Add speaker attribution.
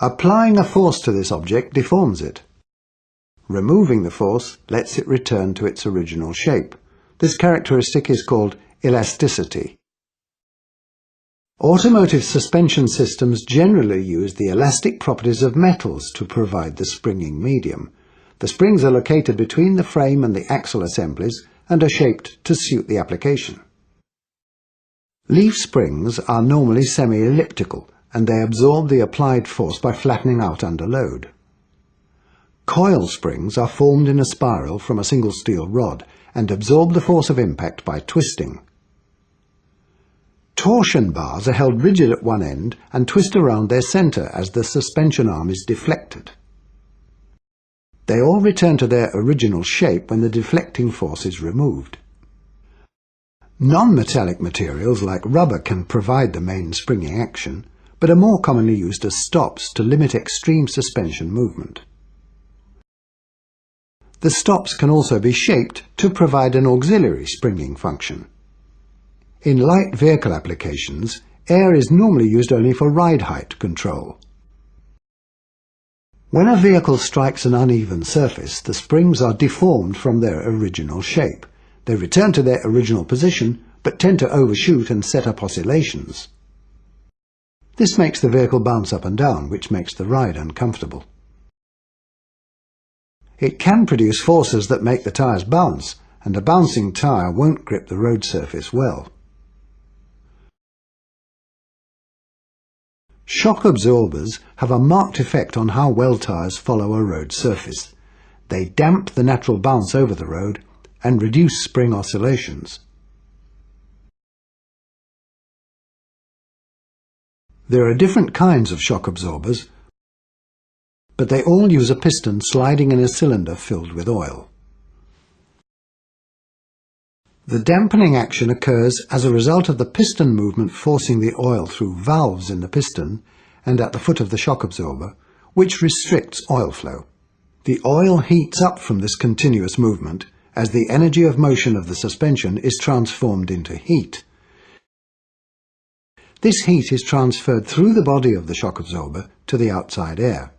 Speaker 1: Applying a force to this object deforms it. Removing the force lets it return to its original shape. This characteristic is called elasticity. Automotive suspension systems generally use the elastic properties of metals to provide the springing medium. The springs are located between the frame and the axle assemblies and are shaped to suit the application. Leaf springs are normally semi-elliptical, and they absorb the applied force by flattening out under load. Coil springs are formed in a spiral from a single steel rod and absorb the force of impact by twisting. Torsion bars are held rigid at one end and twist around their center as the suspension arm is deflected. They all return to their original shape when the deflecting force is removed. Non-metallic materials like rubber can provide the main springing action, but are more commonly used as stops to limit extreme suspension movement. The stops can also be shaped to provide an auxiliary springing function. In light vehicle applications, air is normally used only for ride height control. When a vehicle strikes an uneven surface, the springs are deformed from their original shape. They return to their original position, but tend to overshoot and set up oscillations. This makes the vehicle bounce up and down, which makes the ride uncomfortable. It can produce forces that make the tyres bounce, and a bouncing tyre won't grip the road surface well. Shock absorbers have a marked effect on how well tyres follow a road surface. They damp the natural bounce over the road and reduce spring oscillations. There are different kinds of shock absorbers, but they all use a piston sliding in a cylinder filled with oil. The dampening action occurs as a result of the piston movement forcing the oil through valves in the piston and at the foot of the shock absorber, which restricts oil flow. The oil heats up from this continuous movement as the energy of motion of the suspension is transformed into heat. This heat is transferred through the body of the shock absorber to the outside air.